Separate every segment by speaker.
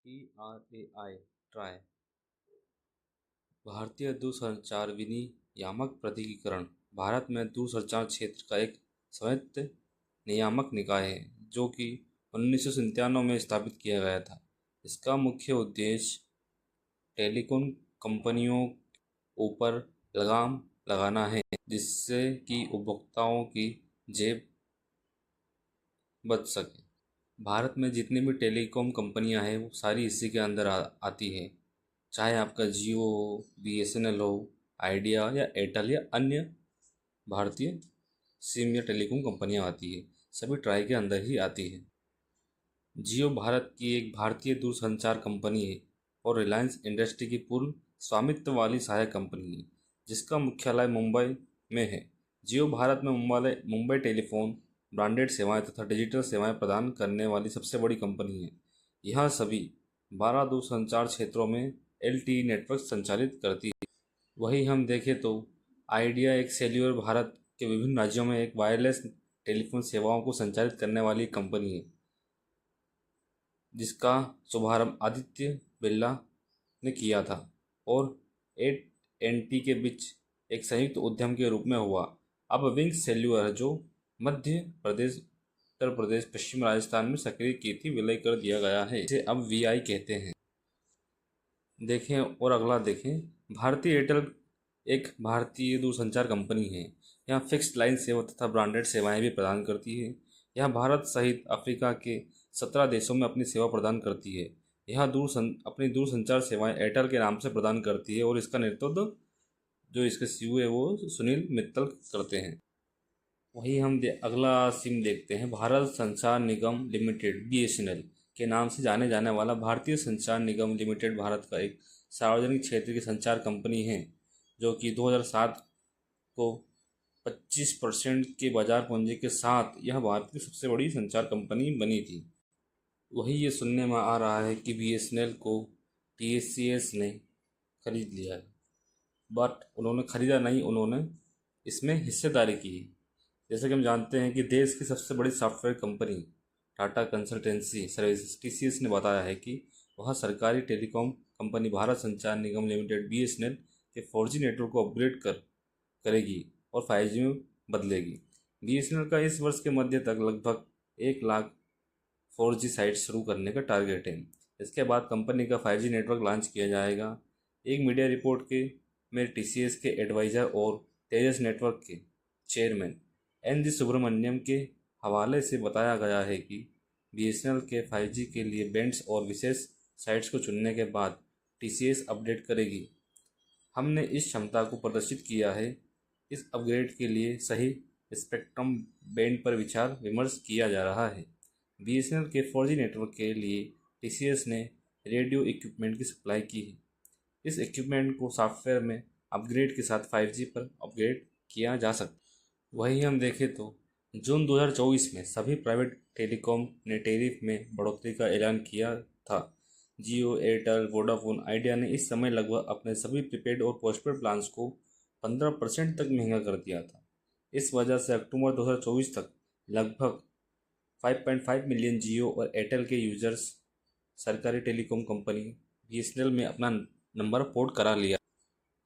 Speaker 1: TRAI try भारतीय दूरसंचार विनियामक प्राधिकरण भारत में दूरसंचार क्षेत्र का एक स्वायत्त नियामक निकाय है जो कि 1997 में स्थापित किया गया था। इसका मुख्य उद्देश्य टेलीकॉम कंपनियों ऊपर लगाम लगाना है जिससे कि उपभोक्ताओं की जेब बच सके। भारत में जितनी भी टेलीकॉम कंपनियां हैं वो सारी इसी के अंदर आती है, चाहे आपका जियो हो, BSNL हो, आइडिया या एयरटेल या अन्य भारतीय सिम या टेलीकॉम कंपनियां आती है, सभी ट्राई के अंदर ही आती है। जियो भारत की एक भारतीय दूरसंचार कंपनी है और रिलायंस इंडस्ट्री की पूर्ण स्वामित्व वाली सहायक कंपनी है जिसका मुख्यालय मुंबई में है। जियो भारत में मुंबई टेलीफोन ब्रांडेड सेवाएं तथा डिजिटल सेवाएं प्रदान करने वाली सबसे बड़ी कंपनी है। यह सभी 12 दूरसंचार क्षेत्रों में LTE नेटवर्क संचालित करती है। वहीं हम देखें तो आइडिया एक सेल्युलर भारत के विभिन्न राज्यों में एक वायरलेस टेलीफोन सेवाओं को संचालित करने वाली कंपनी है जिसका शुभारंभ आदित्य बिरला ने किया था और AT&T के बीच एक संयुक्त उद्यम के रूप में हुआ। अब विंग्स सेल्युलर जो मध्य प्रदेश, उत्तर प्रदेश, पश्चिम राजस्थान में सक्रिय की थी विलय कर दिया गया है, इसे अब VI कहते हैं। देखें और अगला देखें, भारतीय एयरटेल एक भारतीय दूरसंचार कंपनी है। यह फिक्स्ड लाइन सेवा तथा ब्रांडेड सेवाएं भी प्रदान करती है। यह भारत सहित अफ्रीका के 17 देशों में अपनी सेवा प्रदान करती है। यह अपनी दूरसंचार सेवाएं एयरटेल के नाम से प्रदान करती है और इसका नेतृत्व जो इसके CEO है वो सुनील मित्तल करते हैं। वही हम अगला सिम देखते हैं, भारत संचार निगम लिमिटेड BSNL के नाम से जाने जाने वाला भारतीय संचार निगम लिमिटेड भारत का एक सार्वजनिक क्षेत्र की संचार कंपनी है जो कि 2007 को 25% के बाजार पूंजी के साथ यह भारत की सबसे बड़ी संचार कंपनी बनी थी। वही ये सुनने में आ रहा है कि BSNL को TCS ने खरीद लिया है, बट उन्होंने खरीदा नहीं, उन्होंने इसमें हिस्सेदारी की। जैसे कि हम जानते हैं कि देश की सबसे बड़ी software company Tata consultancy services TCS ने बताया है कि वह सरकारी टेलीकॉम कंपनी भारत संचार निगम लिमिटेड BSNL के 4G नेटवर्क को अपग्रेड करेगी और 5G में बदलेगी। BSNL का इस वर्ष के मध्य तक लगभग 1 लाख 4G साइट शुरू करने का टारगेट है। इसके बाद कंपनी का 5G नेटवर्क लॉन्च किया जाएगा। एक मीडिया रिपोर्ट में TCS के एडवाइज़र और तेजस नेटवर्क के चेयरमैन NG सुब्रमण्यम के हवाले से बताया गया है कि BSNL के 5G के लिए बैंड्स और विशेष साइट्स को चुनने के बाद TCS अपडेट करेगी। हमने इस क्षमता को प्रदर्शित किया है। इस अपग्रेड के लिए सही स्पेक्ट्रम बैंड पर विचार विमर्श किया जा रहा है। BSNL के 4G नेटवर्क के लिए TCS ने रेडियो इक्विपमेंट की सप्लाई की है। इस इक्विपमेंट को सॉफ्टवेयर में अपग्रेड के साथ 5G पर अपग्रेड किया जा सकता है। वहीं हम देखें तो जून 2024 में सभी प्राइवेट टेलीकॉम ने टैरिफ में बढ़ोतरी का ऐलान किया था। जियो, एयरटेल, वोडाफोन, आइडिया ने इस समय लगभग अपने सभी प्रीपेड और पोस्टपेड प्लान्स को 15% तक महंगा कर दिया था। इस वजह से अक्टूबर 2024 तक लगभग 5.5 मिलियन जियो और एयरटेल के यूजर्स सरकारी टेलीकॉम कंपनी BSNL में अपना नंबर पोर्ट करा लिया।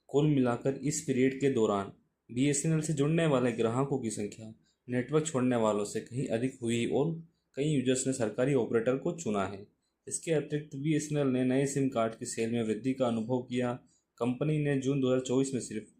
Speaker 1: कुल मिलाकर इस पीरियड के दौरान BSNL से जुड़ने वाले ग्राहकों की संख्या नेटवर्क छोड़ने वालों से कहीं अधिक हुई और कई यूजर्स ने सरकारी ऑपरेटर को चुना है। इसके अतिरिक्त BSNL ने नए सिम कार्ड की सेल में वृद्धि का अनुभव किया। कंपनी ने जून 2024 में सिर्फ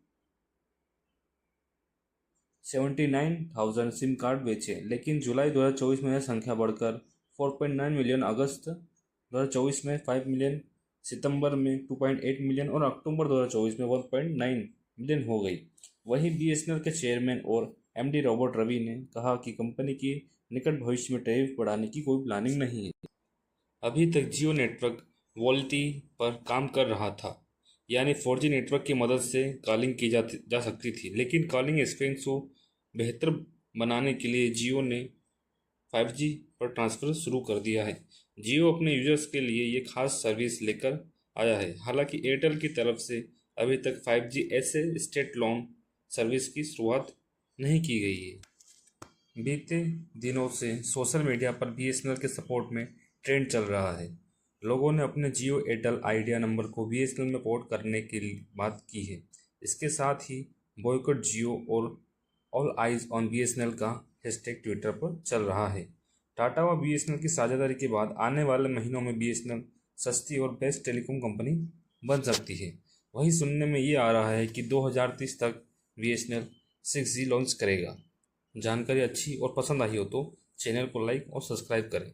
Speaker 1: 79,000 सिम कार्ड बेचे, लेकिन जुलाई 2024 में यह संख्या बढ़कर 4.9 मिलियन, अगस्त 2024 में 5 मिलियन, सितंबर में 2.8 मिलियन और अक्टूबर 2024 में 1.9 मिलियन हो गई। वहीं BSNL के चेयरमैन और MD रॉबर्ट रवि ने कहा कि कंपनी की निकट भविष्य में टैरिफ बढ़ाने की कोई प्लानिंग नहीं है। अभी तक जियो नेटवर्क वॉलिटी पर काम कर रहा था, यानी 4G नेटवर्क की मदद से कॉलिंग की जा सकती थी, लेकिन कॉलिंग एक्सपीरियंस को बेहतर बनाने के लिए जियो ने 5G पर ट्रांसफ़र शुरू कर दिया है। जियो अपने यूजर्स के लिए ये खास सर्विस लेकर आया है। हालांकि एयरटेल की तरफ से अभी तक 5G ऐसे स्टेट लोन सर्विस की शुरुआत नहीं की गई है। बीते दिनों से सोशल मीडिया पर BSNL के सपोर्ट में ट्रेंड चल रहा है। लोगों ने अपने जियो एयरटेल आइडिया नंबर को बीएसएनएल में पोर्ट करने की बात की है। इसके साथ ही बॉयकॉट जियो और ऑल आइज ऑन बीएसएनएल का हैशटैग ट्विटर पर चल रहा है। टाटा व बीएसएनएल की साझेदारी के बाद आने वाले महीनों में बीएसएनएल सस्ती और बेस्ट टेलीकॉम कंपनी बन सकती है। वहीं सुनने में ये आ रहा है कि 2030 तक बीएसएनएल 6G लॉन्च करेगा। जानकारी अच्छी और पसंद आई हो तो चैनल को लाइक और सब्सक्राइब करें।